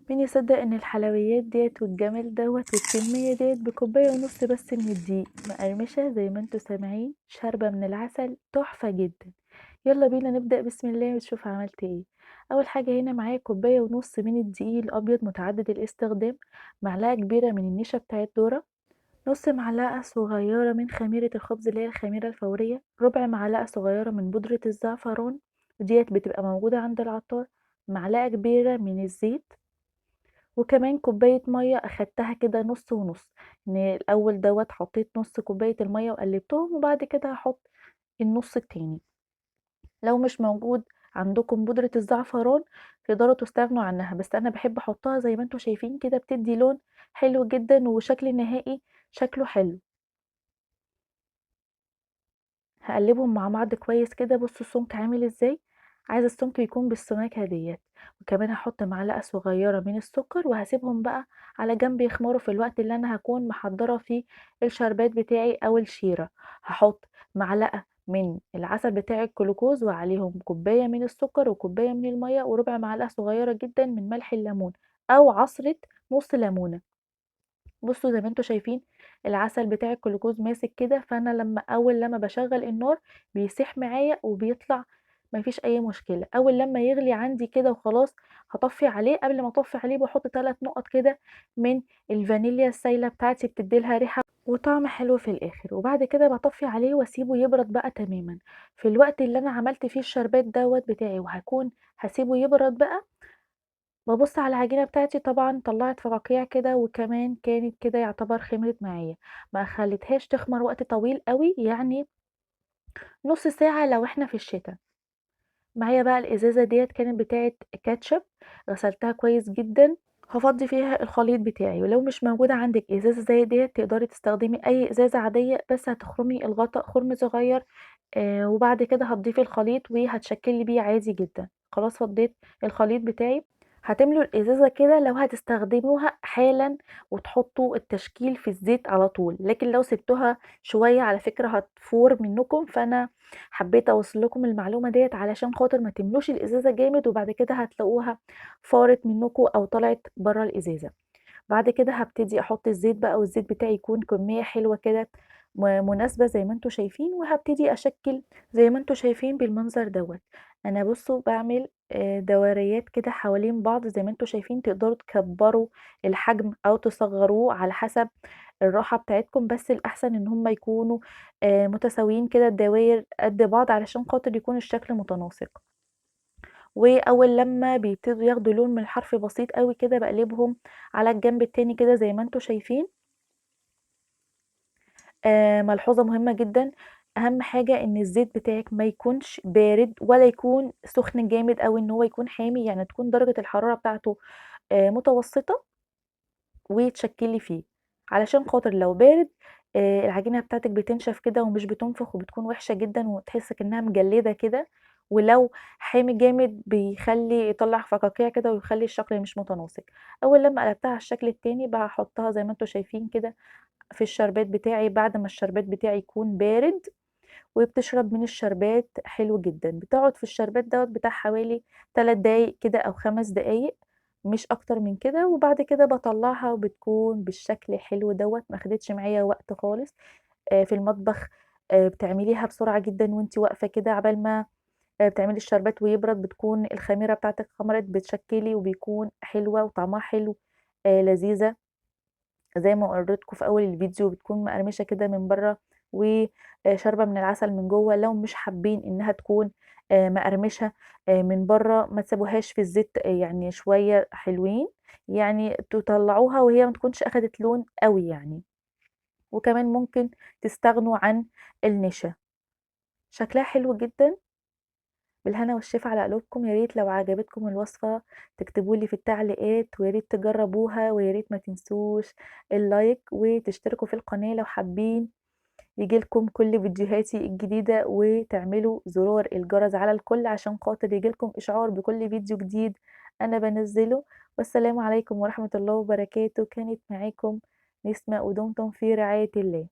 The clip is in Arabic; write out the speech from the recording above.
مين يصدق ان الحلويات ديت والجمال دوت والكمية ديت بكوباية ونص بس من الدقيق مقرمشة زي ما انتوا سامعين شاربة من العسل تحفة جدا. يلا بينا نبدأ بسم الله ونشوف عملت ايه. اول حاجة هنا معايا كوباية ونص من الدقيق الابيض متعدد الاستخدام، معلقة كبيرة من النشا بتاعت ذرة، نص معلقة صغيرة من خميرة الخبز اللي هي الخميرة الفورية، ربع معلقة صغيرة من بودرة الزعفران وديت بتبقى موجودة عند العطار، معلقة كبيرة من الزيت، وكمان كوباية مَيّة أخدتها كده نُص ونُص، إن الأول دوّة حطيت نُص كوباية المَيّة وقلّبتهم وبعد كده هاحط النُص التاني. لو مش موجود عندكم بودرة الزعفران تقدروا تستغنوا عنها، بس أنا باحب أحطها زي ما أنتم شايفين كده بتدّي لون حلو جدًا وشكل نهائي شكله حلو. هاقلّبهم مع بعض كويس كده، بُصّوا السُمك عامل إزاي، عايزة السُمك يكون بالسماكة ديّة، وكمان هاحط معلقة صغيّرة من السكر وهاسيبهم بقى على جنب يخمروا في الوقت اللي أنا هاكون محضّرة فيه الشربات بتاعي أو الشيرة، هاحط معلقة من العسل بتاع الجلوكوز وعليهم كوباية من السكر وكوباية من المَيّة وربع معلقة صغيّرة جدًا من ملح الليمون أو عصرة نُص ليمونة. بُصّوا زي ما أنتم شايفين العسل بتاع الجلوكوز ماسك كده، فأنا أول لمّا باشغّل النار بيسيح معايا وبيطلع ما فيش أي مشكلة، أول لمّا يغلي عندي كده وخلاص هاطفّي عليه، قبل ما أطفّي عليه باحط 3 نقط كده من الفانيليا السايلة بتاعتي بتدّي لها ريحة وطعم حلو في الآخر، وبعد كده باطفّي عليه واسيبه يبرد بقى تمامًا. في الوقت اللي أنا عملت فيه الشربات دوّة بتاعي وهاكون هاسيبه يبرد بقى، بابُص على العجينة بتاعتي طبعًا طلّعت فقاقيع كده وكمان كانت كده يعتبر خمرت معايا، ما خليتهاش تخمر وقت طويل أوي، يعني نُص ساعة لو إحنا في الشتا. معايا بقى الإزازة ديّة كانت بتاعة كاتشب، غسلتها كويس جدًا، هافضّي فيها الخليط بتاعي، ولو مش موجودة عندِك إزازة زي ديّة تقدري تستخدمي أي إزازة عادية، بس هتخرمي الغطا خرم صغير وبعد كده هتضيفي الخليط وهتشكّلي بيه عادي جدًا. خلاص فضّيت الخليط بتاعي، هتملوا الإزازة كده لو هتستخدموها حالًا وتحطّوا التشكيل في الزيت على طول، لكن لو سِبتوها شوية على فكرة هتفور منّكم، فأنا حبّيت أوصّل لكم المعلومة ديّة علشان خاطر ما تملوش الإزازة جامد وبعد كده هتلاقوها فارت منّكم أو طلعت برّه الإزازة. بعد كده هابتدي أحط الزيت بقى والزيت بتاعي يكون كمية حلوة كده مناسبة زي ما أنتم شايفين، وهابتدي أشكِّل زي ما أنتم شايفين بالمنظر دوّة. أنا بُصّوا باعمل دوريات كده حوالين بعض زي ما أنتم شايفين، تقدروا تكبّروا الحجم أو تصغّروه على حسب الراحة بتاعتكم، بس الأحسن إن هُم يكونوا متساويين كده الدواير قد بعض علشان خاطر يكون الشكل متناسق. وأول لمّا بيبتدوا ياخدوا لون من الحرف بسيط أوي كده باقلبهم على الجنب التاني كده زي ما أنتم شايفين. ملحوظة مهمة جدًا، أهم حاجة إن الزيت بتاعِك ما يكونش بارد ولا يكون سُخن جامد أو إن هو يكون حامي، يعني تكون درجة الحرارة بتاعته متوسطة وتشكّلي فيه، علشان خاطر لو بارد العجينة بتاعتِك بتنشف كده ومش بتنفُخ وبتكون وحشة جدًا وتحسّي أكنّها مجلّدة كده، ولو حامي جامد بيخلّي يطلّع فقاقيع كده ويخلّي الشكل مش متناسق. أول لمّا قلبتها على الشكل التاني باحطّها زي ما أنتم شايفين كده في الشربات بتاعي بعد ما الشربات بتاعي يكون بارد، وبتشرب من الشربات حلو جدًا، بتقعد في الشربات دوّة بتاع حوالي 3 دقايق كده أو 5 دقايق مش أكتر من كده، وبعد كده باطلّعها وبتكون بالشكل الحلو دوّة، ما خدتش معايا وقت خالص في المطبخ، بتعمليها بسرعة جدًا وأنتِ واقفة كده عقبال ما بتعملي الشربات ويبرد، بتكون الخميرة بتاعتِك خمرت، بتشكّلي وبيكون حلوة وطعمها حلو لذيذة. زي ما وريتكم في أول الفيديو بتكون مقرمشة كده من برّه شاربة من العسل من جوّه، لو مش حابين إنها تكون مقرمشة من برّه ما تسيبوهاش في الزيت يعني شوية حلوين، يعني تطلّعوها وهي ما تكونش أخدت لون أوي يعني، وكمان ممكن تستغنوا عن النشا. شكلها حلو جدًا، بالهنا والشفا على قلوبكم، يا ريت لو عجبتكم الوصفة تكتبوا لي في التعليقات، ويا ريت تجربوها، ويا ريت ما تنسوش اللايك وتشتركوا في القناة لو حابين ييجي لكم كل فيديوهاتي الجديدة، وتعملوا زرار الجرس على الكل عشان خاطر ييجي لكم إشعار بكل فيديو جديد أنا بانزّله، والسلام عليكم ورحمة الله وبركاته، كانت معاكم نسمة ودمتم في رعاية الله.